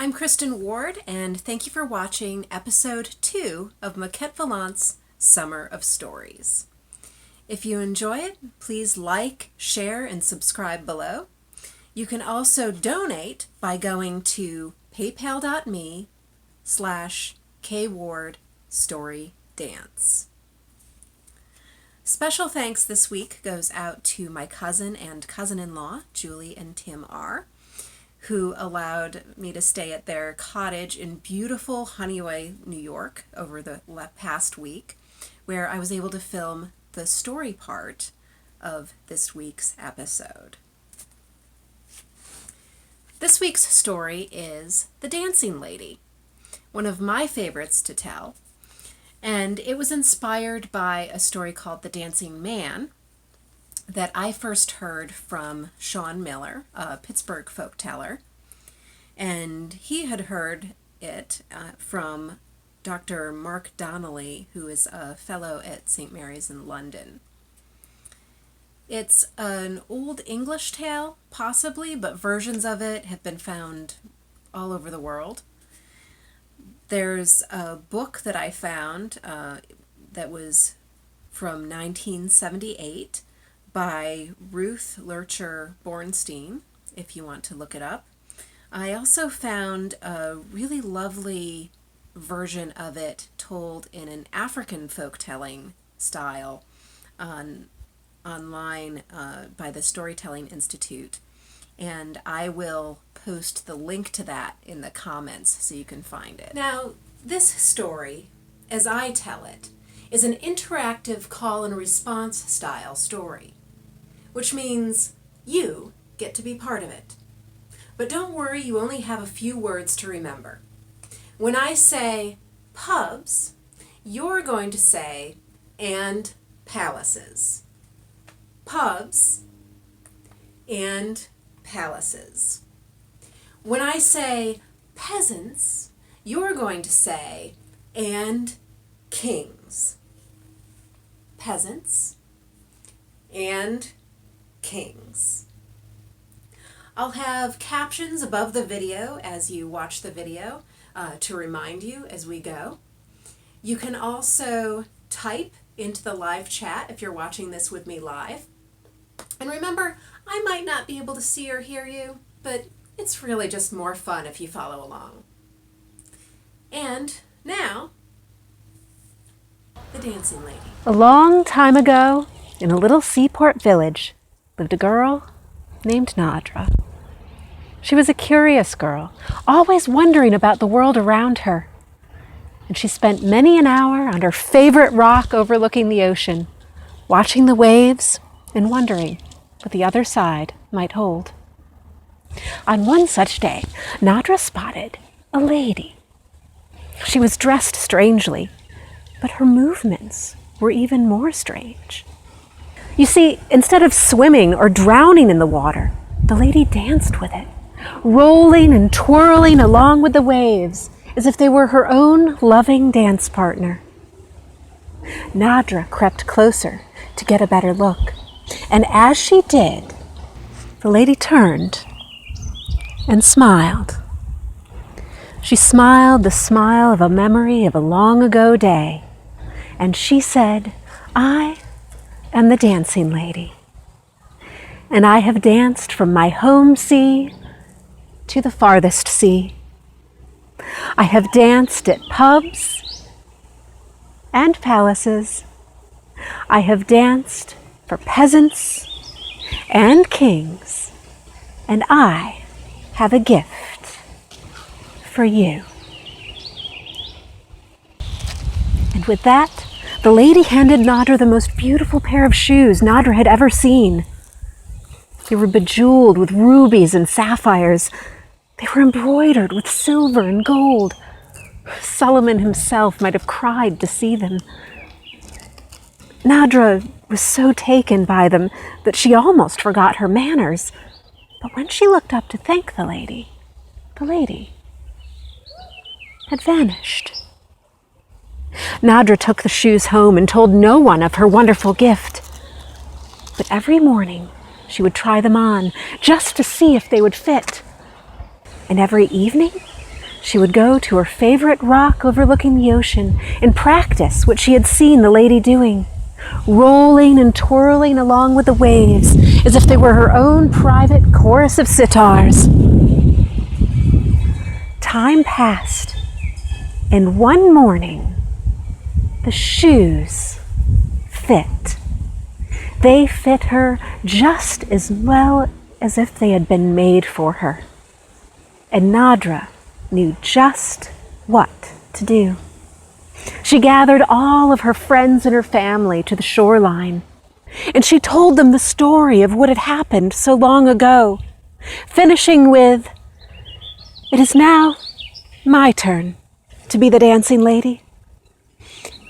I'm Kristen Ward, and thank you for watching episode 2 of Maquette Vallant's Summer of Stories. If you enjoy it, please like, share, and subscribe below. You can also donate by going to paypal.me/kwardStoryDance. Special thanks this week goes out to my cousin and cousin-in-law, Julie and Tim R., who allowed me to stay at their cottage in beautiful Honeyway, New York over the past week, where I was able to film the story part of this week's episode. This week's story is The Dancing Lady, one of my favorites to tell, and it was inspired by a story called The Dancing Man that I first heard from Sean Miller, a Pittsburgh folkteller, and he had heard it from Dr. Mark Donnelly, who is a fellow at St. Mary's in London. It's an old English tale, possibly, but versions of it have been found all over the world. There's a book that I found that was from 1978 by Ruth Lurcher Bornstein, if you want to look it up. I also found a really lovely version of it told in an African folk-telling style online by the Storytelling Institute, and I will post the link to that in the comments so you can find it. Now, this story, as I tell it, is an interactive call and response style story, which means you get to be part of it. But don't worry, you only have a few words to remember. When I say pubs, you're going to say and palaces. Pubs and palaces. When I say peasants, you're going to say and kings. Peasants and kings. I'll have captions above the video as you watch the video to remind you as we go. You can also type into the live chat if you're watching this with me live. And remember, I might not be able to see or hear you, but it's really just more fun if you follow along. And now, The Dancing Lady. A long time ago, in a little seaport village, lived a girl named Nadra. She was a curious girl, always wondering about the world around her. And she spent many an hour on her favorite rock overlooking the ocean, watching the waves and wondering what the other side might hold. On one such day, Nadra spotted a lady. She was dressed strangely, but her movements were even more strange. You see, instead of swimming or drowning in the water, the lady danced with it, rolling and twirling along with the waves as if they were her own loving dance partner. Nadra crept closer to get a better look, and as she did, the lady turned and smiled. She smiled the smile of a memory of a long ago day, and she said, "I am the dancing lady, and I have danced from my home sea to the farthest sea. I have danced at pubs and palaces. I have danced for peasants and kings, and I have a gift for you." And with that, the lady handed Nadra the most beautiful pair of shoes Nadra had ever seen. They were bejeweled with rubies and sapphires. They were embroidered with silver and gold. Solomon himself might have cried to see them. Nadra was so taken by them that she almost forgot her manners. But when she looked up to thank the lady had vanished. Nadra took the shoes home and told no one of her wonderful gift. But every morning she would try them on just to see if they would fit. And every evening she would go to her favorite rock overlooking the ocean and practice what she had seen the lady doing, rolling and twirling along with the waves as if they were her own private chorus of sitars. Time passed, and one morning, the shoes fit. They fit her just as well as if they had been made for her. And Nadra knew just what to do. She gathered all of her friends and her family to the shoreline, and she told them the story of what had happened so long ago, finishing with, "It is now my turn to be the dancing lady,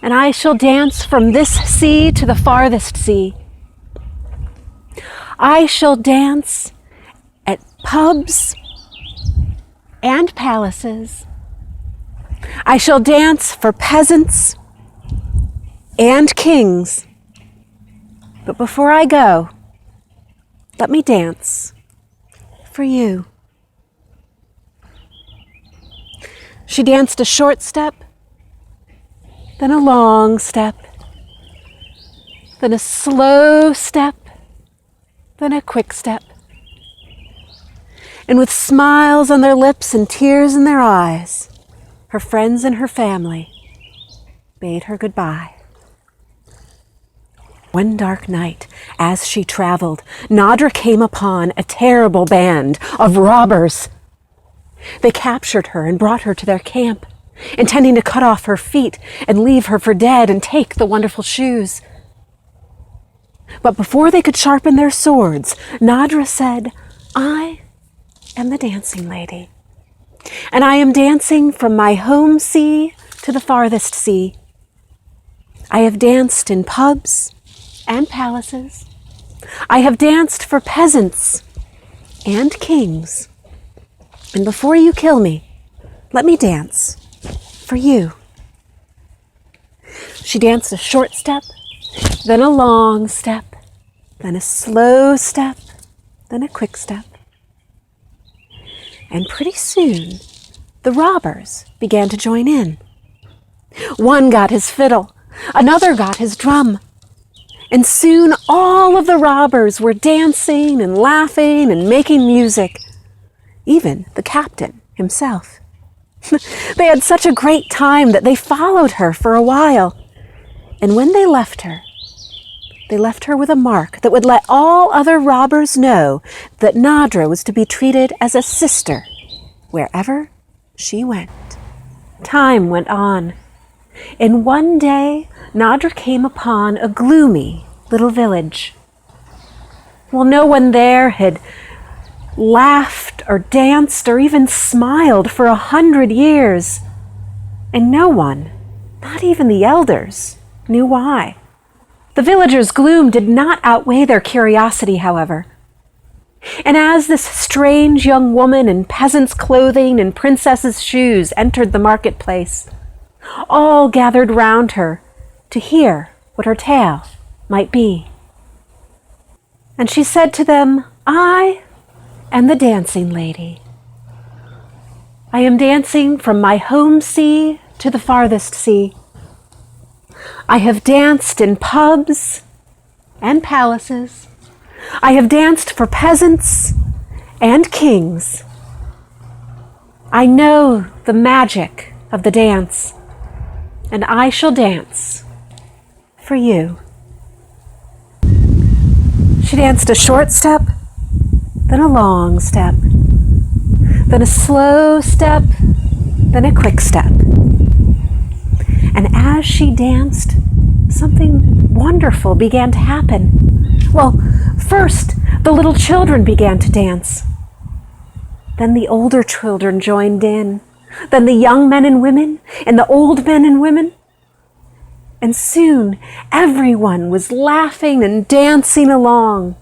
and I shall dance from this sea to the farthest sea. I shall dance at pubs and palaces. I shall dance for peasants and kings. But before I go, let me dance for you." She danced a short step, then a long step, then a slow step, then a quick step. And with smiles on their lips and tears in their eyes, her friends and her family bade her goodbye. One dark night, as she traveled, Nadra came upon a terrible band of robbers. They captured her and brought her to their camp, intending to cut off her feet and leave her for dead and take the wonderful shoes. But before they could sharpen their swords, Nadra said, "I am the dancing lady, and I am dancing from my home sea to the farthest sea. I have danced in pubs and palaces. I have danced for peasants and kings. And before you kill me, let me dance for you." She danced a short step, then a long step, then a slow step, then a quick step. And pretty soon, the robbers began to join in. One got his fiddle, another got his drum, and soon all of the robbers were dancing and laughing and making music, even the captain himself. They had such a great time that they followed her for a while, and when they left her with a mark that would let all other robbers know that Nadra was to be treated as a sister wherever she went. Time went on, and one day Nadra came upon a gloomy little village. Well, no one there had laughed or danced or even smiled for 100 years, and no one, not even the elders, knew why. The villagers' gloom did not outweigh their curiosity, however. And as this strange young woman in peasant's clothing and princess's shoes entered the marketplace, all gathered round her to hear what her tale might be. And she said to them, "I am the dancing lady. I am dancing from my home sea to the farthest sea. I have danced in pubs and palaces. I have danced for peasants and kings. I know the magic of the dance, and I shall dance for you." She danced a short step, then a long step, then a slow step, then a quick step. And as she danced, something wonderful began to happen. Well, first, the little children began to dance. Then the older children joined in. Then the young men and women, and the old men and women. And soon, everyone was laughing and dancing along,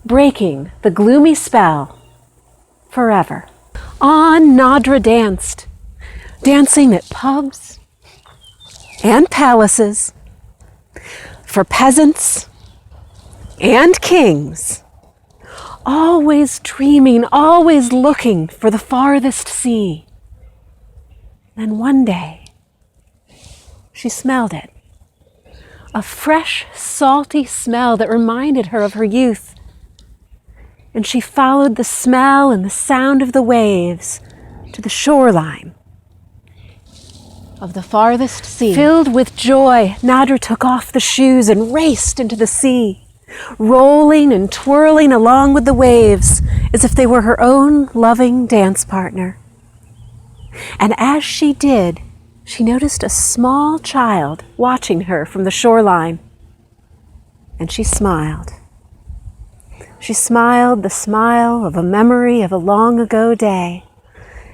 breaking the gloomy spell forever. On Nadra danced, dancing at pubs and palaces, for peasants and kings, always dreaming, always looking for the farthest sea, Then one day, she smelled it. A fresh, salty smell that reminded her of her youth. And she followed the smell and the sound of the waves to the shoreline of the farthest sea. Filled with joy, Nadra took off the shoes and raced into the sea, rolling and twirling along with the waves as if they were her own loving dance partner. And as she did, she noticed a small child watching her from the shoreline. And she smiled. She smiled the smile of a memory of a long ago day.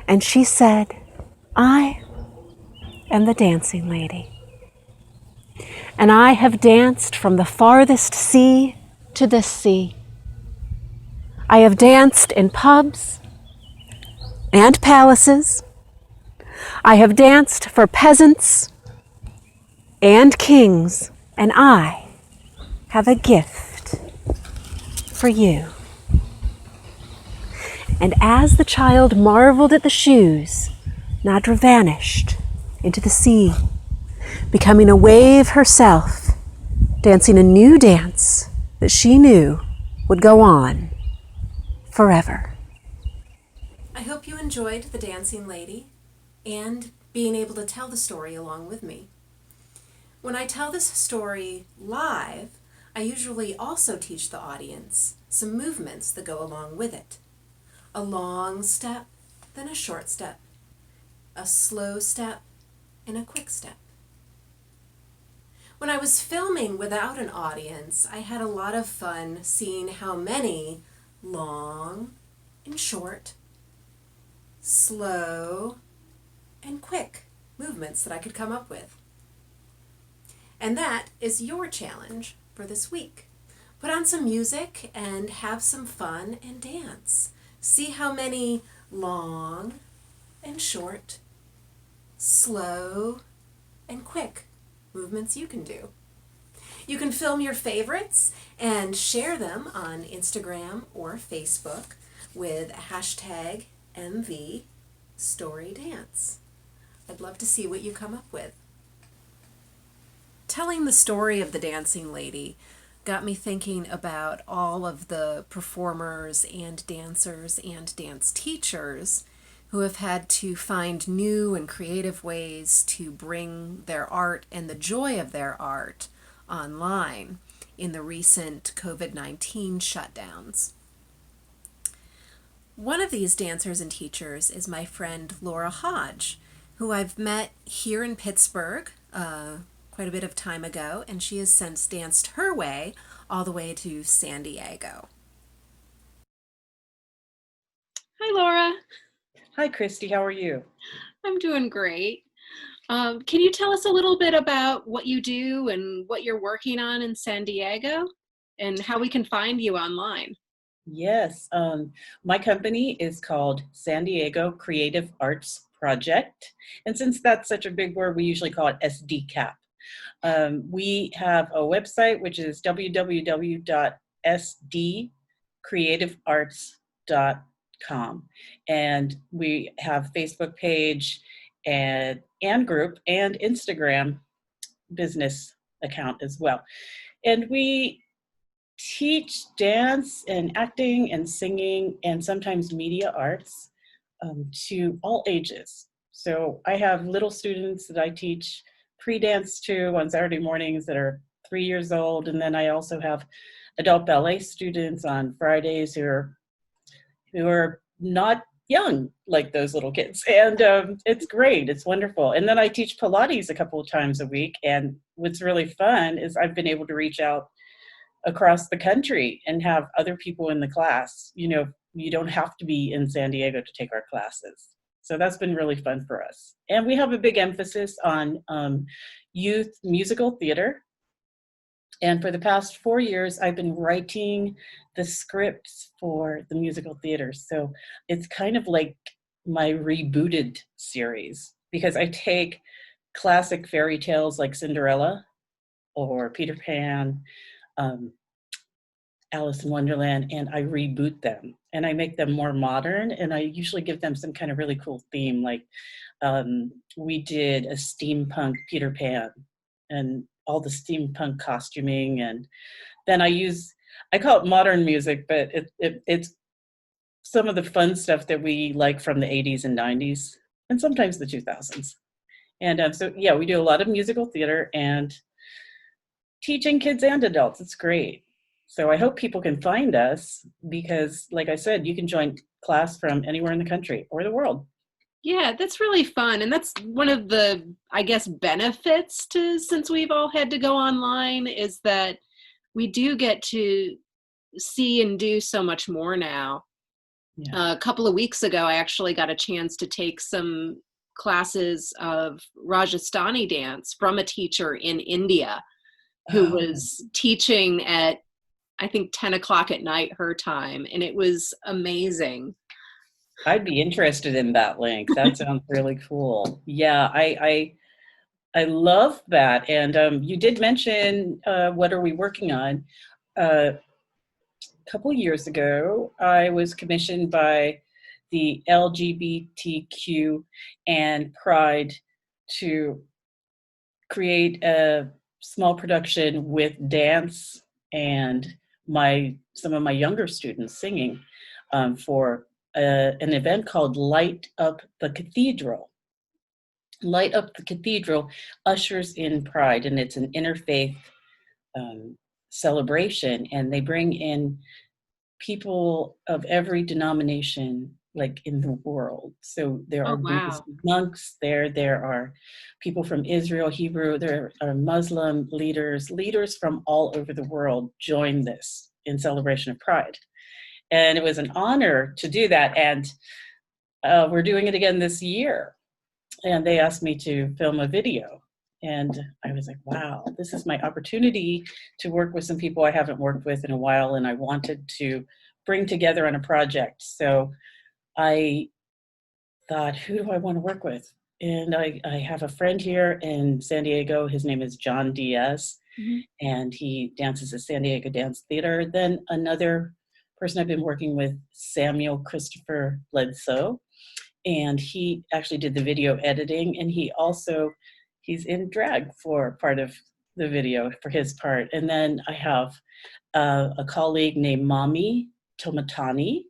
And she said, "I am the dancing lady. And I have danced from the farthest sea to this sea. I have danced in pubs and palaces. I have danced for peasants and kings, and I have a gift for you." And as the child marveled at the shoes, Nadra vanished into the sea, becoming a wave herself, dancing a new dance that she knew would go on forever. I hope you enjoyed The Dancing Lady and being able to tell the story along with me. When I tell this story live, I usually also teach the audience some movements that go along with it. A long step, then a short step, a slow step, and a quick step. When I was filming without an audience, I had a lot of fun seeing how many long and short, slow and quick movements that I could come up with. And that is your challenge for this week. Put on some music and have some fun and dance. See how many long and short, slow and quick movements you can do. You can film your favorites and share them on Instagram or Facebook with hashtag #MVStoryDance. I'd love to see what you come up with. Telling the story of the dancing lady got me thinking about all of the performers and dancers and dance teachers who have had to find new and creative ways to bring their art and the joy of their art online in the recent COVID-19 shutdowns. One of these dancers and teachers is my friend Laura Hodge, who I've met here in Pittsburgh quite a bit of time ago, and she has since danced her way all the way to San Diego. Hi, Laura. Hi, Christy. How are you? I'm doing great. Can you tell us a little bit about what you do and what you're working on in San Diego and how we can find you online? Yes. My company is called San Diego Creative Arts Project. And since that's such a big word, we usually call it SDCAP. We have a website, which is www.sdcreativearts.com. And we have Facebook page and group and Instagram business account as well. And we teach dance and acting and singing and sometimes media arts to all ages. So I have little students that I teach pre-dance to on Saturday mornings that are 3 years old. And then I also have adult ballet students on Fridays who are not young like those little kids. And it's great. It's wonderful. And then I teach Pilates a couple of times a week. And what's really fun is I've been able to reach out across the country and have other people in the class. You know, you don't have to be in San Diego to take our classes. So that's been really fun for us. And we have a big emphasis on youth musical theater. And for the past 4 years, I've been writing the scripts for the musical theater. So it's kind of like my rebooted series because I take classic fairy tales like Cinderella or Peter Pan, Alice in Wonderland, and I reboot them and I make them more modern. And I usually give them some kind of really cool theme. Like we did a steampunk Peter Pan and all the steampunk costuming. And then I call it modern music, but it's some of the fun stuff that we like from the 80s and 90s and sometimes the 2000s. And so, yeah, we do a lot of musical theater and teaching kids and adults. It's great. So I hope people can find us because, like I said, you can join class from anywhere in the country or the world. Yeah, that's really fun. And that's one of the, I guess, benefits to since we've all had to go online is that we do get to see and do so much more now. Yeah. A couple of weeks ago, I actually got a chance to take some classes of Rajasthani dance from a teacher in India who was teaching at, I think, 10 o'clock at night her time. And it was amazing. I'd be interested in that link. That sounds really cool. Yeah, I love that. And you did mention what are we working on? A couple years ago, I was commissioned by the LGBTQ and Pride to create a small production with dance and some of my younger students singing for an event called Light Up the Cathedral. Light Up the Cathedral ushers in Pride, and it's an interfaith celebration, and they bring in people of every denomination like in the world. So there are Buddhist monks there are people from Israel, Hebrew, there are Muslim leaders from all over the world join this in celebration of Pride. And it was an honor to do that. And we're doing it again this year. And they asked me to film a video. And I was like, wow, this is my opportunity to work with some people I haven't worked with in a while. And I wanted to bring together on a project. So I thought, who do I want to work with? And I have a friend here in San Diego. His name is John Diaz, and he dances at San Diego Dance Theater. Then another person I've been working with, Samuel Christopher Bledsoe, and he actually did the video editing, and he's in drag for part of the video for his part. And then I have a colleague named Mami Tomatani,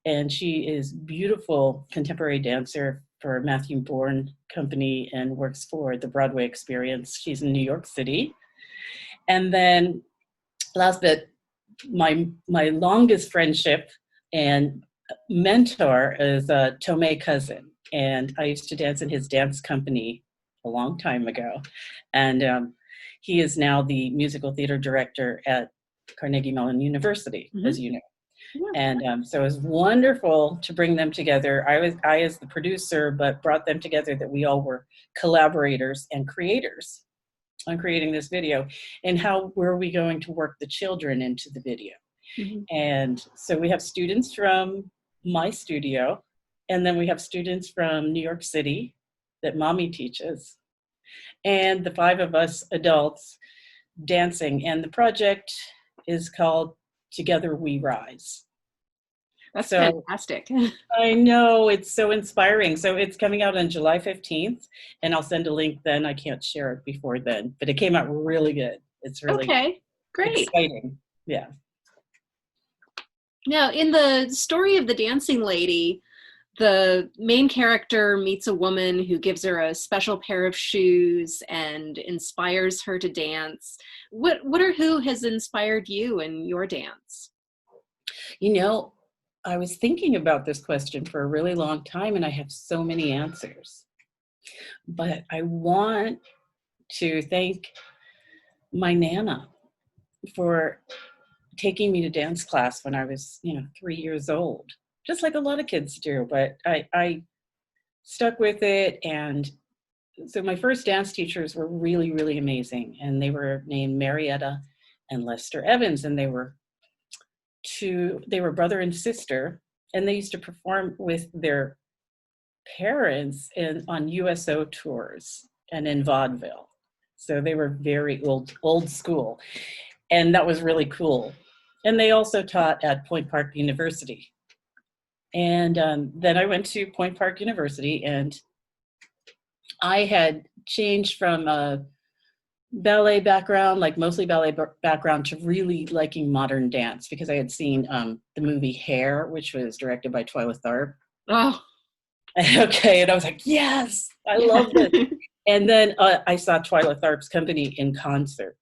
and she is beautiful contemporary dancer for Matthew Bourne Company and works for the Broadway Experience. She's in New York City. And then last bit, my longest friendship and mentor is Tomei Cousin. And I used to dance in his dance company a long time ago. And he is now the musical theater director at Carnegie Mellon University, as you know. Yeah. And so it was wonderful to bring them together. I as the producer, but brought them together that we all were collaborators and creators on creating this video. And how were we going to work the children into the video? And so we have students from my studio, and then we have students from New York City that Mommy teaches, and the 5 of us adults dancing. And the project is called Together We Rise. That's fantastic. I know, it's so inspiring. So it's coming out on July 15th, and I'll send a link then. I can't share it before then, but it came out really good. It's really great. Exciting. Yeah. Now, in the story of the dancing lady, the main character meets a woman who gives her a special pair of shoes and inspires her to dance. Who has inspired you in your dance? You know, I was thinking about this question for a really long time, and I have so many answers. But I want to thank my Nana for taking me to dance class when I was, 3 years old, just like a lot of kids do. But I stuck with it. And so my first dance teachers were really, really amazing. And they were named Marietta and Lester Evans. And they were brother and sister. And they used to perform with their parents on USO tours and in vaudeville. So they were very old school. And that was really cool. And they also taught at Point Park University. And then I went to Point Park University, and I had changed from a ballet background, like mostly ballet background, to really liking modern dance because I had seen the movie Hair, which was directed by Twyla Tharp. Oh. Okay, and I was like, yes, I love this. And then I saw Twyla Tharp's company in concert.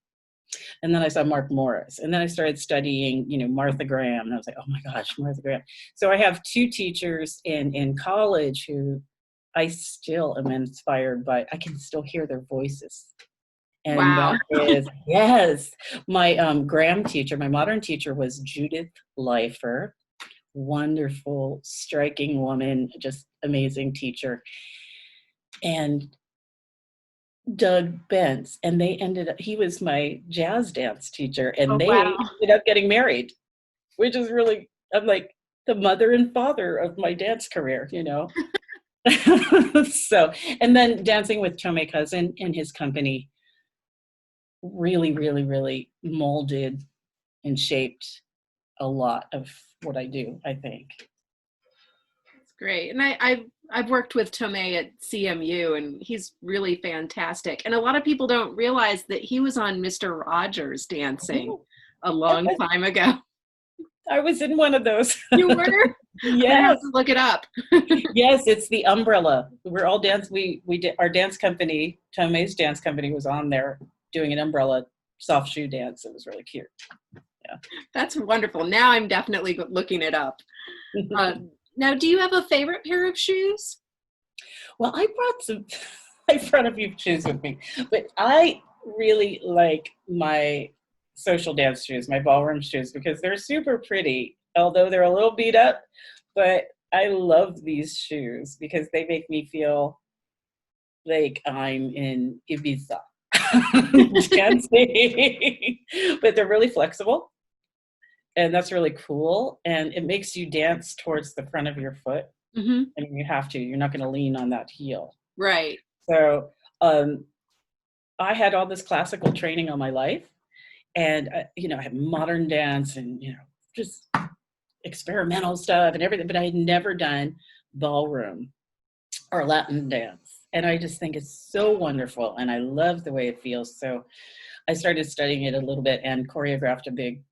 And then I saw Mark Morris. And then I started studying, Martha Graham. And I was like, oh my gosh, Martha Graham. So I have two teachers in college who I still am inspired by. I can still hear their voices. And Wow. that is, yes, my Graham teacher, my modern teacher was Judith Leifer. Wonderful, striking woman, just amazing teacher. And Doug Bentz, and he was my jazz dance teacher, and Oh, they wow. ended up getting married, which is really, I'm like the mother and father of my dance career, So, and then dancing with Tomei Cousin and his company really, really, really molded and shaped a lot of what I do, I think. That's great. And I've worked with Tomei at CMU, and he's really fantastic. And a lot of people don't realize that he was on Mr. Rogers dancing a long time ago. I was in one of those. You were? Yes. I have to look it up. Yes, it's the umbrella. We're all dance. We did our dance company. Tomei's dance company was on there doing an umbrella soft shoe dance. It was really cute. Yeah, That's wonderful. Now I'm definitely looking it up. Now, do you have a favorite pair of shoes? Well, I brought a few shoes with me, but I really like my social dance shoes, my ballroom shoes, because they're super pretty, although they're a little beat up, but I love these shoes because they make me feel like I'm in Ibiza dancing, but they're really flexible, and that's really cool, and it makes you dance towards the front of your foot. Mm-hmm. I mean, you have to. You're not going to lean on that heel. Right. So I had all this classical training all my life, and I had modern dance and just experimental stuff and everything, but I had never done ballroom or Latin dance, and I just think it's so wonderful, and I love the way it feels. So I started studying it a little bit and choreographed a big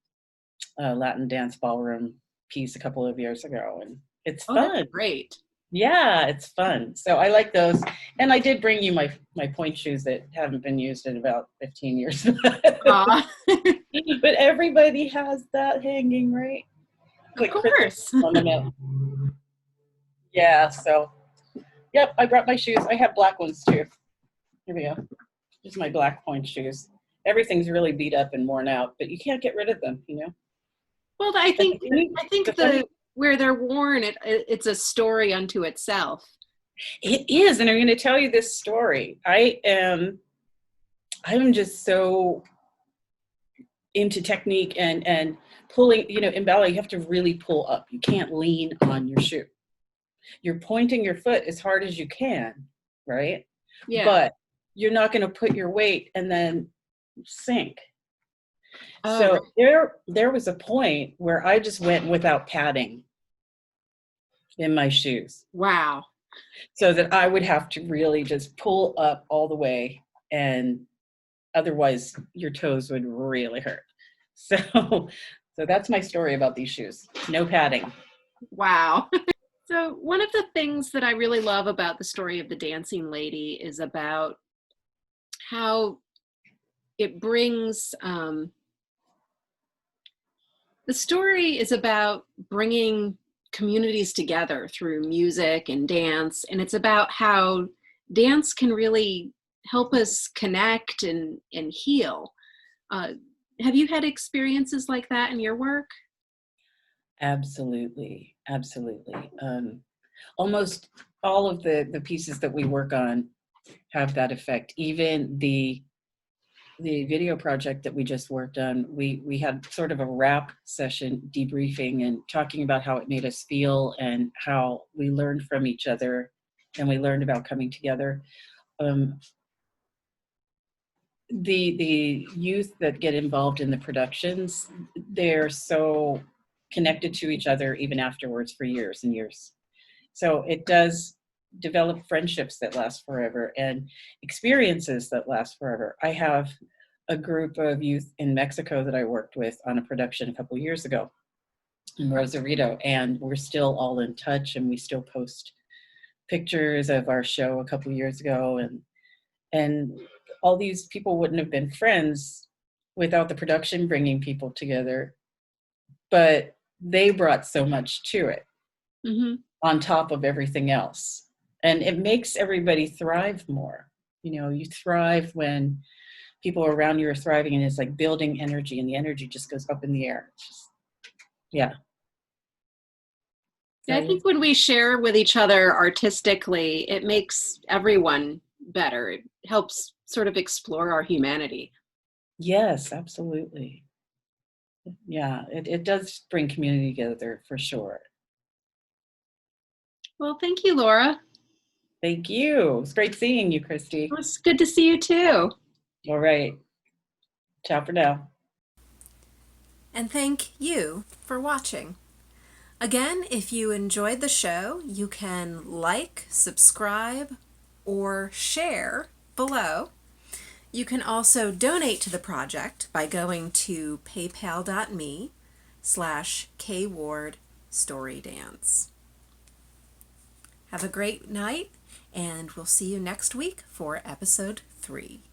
Latin dance ballroom piece a couple of years ago, and it's fun. That's great. Yeah, it's fun. So I like those. And I did bring you my pointe shoes that haven't been used in about 15 years. But everybody has that hanging, right? Of course. Yeah, so, yep, I brought my shoes. I have black ones too. Here we go. These are my black pointe shoes. Everything's really beat up and worn out, but you can't get rid of them, Well, I think where they're worn, it's a story unto itself. It is, and I'm going to tell you this story. I'm just so into technique and pulling. In ballet, you have to really pull up. You can't lean on your shoe. You're pointing your foot as hard as you can, right? Yeah. But you're not going to put your weight and then sink. So there was a point where I just went without padding in my shoes. Wow. So that I would have to really just pull up all the way, and otherwise your toes would really hurt. So that's my story about these shoes. No padding. Wow. So one of the things that I really love about the story of the Dancing Lady is about how it brings the story is about bringing communities together through music and dance, and it's about how dance can really help us connect and heal. Have you had experiences like that in your work? Absolutely. Almost all of the pieces that we work on have that effect. Even the video project that we just worked on, we had sort of a wrap session debriefing and talking about how it made us feel and how we learned from each other and we learned about coming together. The youth that get involved in the productions, they're so connected to each other even afterwards for years and years. So it does develop friendships that last forever and experiences that last forever. I have a group of youth in Mexico that I worked with on a production a couple years ago in Rosarito, and we're still all in touch, and we still post pictures of our show a couple years ago, and all these people wouldn't have been friends without the production bringing people together, but they brought so much to it on top of everything else, and it makes everybody thrive more. You know, you thrive when people around you are thriving, and it's like building energy, and the energy just goes up in the air. It's just, yeah. I think when we share with each other artistically, it makes everyone better. It helps sort of explore our humanity. Yes, absolutely. Yeah, it does bring community together for sure. Well, thank you, Laura. Thank you. It's great seeing you, Christy. It was good to see you too. All right. Ciao for now. And thank you for watching. Again, if you enjoyed the show, you can like, subscribe, or share below. You can also donate to the project by going to paypal.me/kwardStoryDance. Have a great night, and we'll see you next week for episode 3.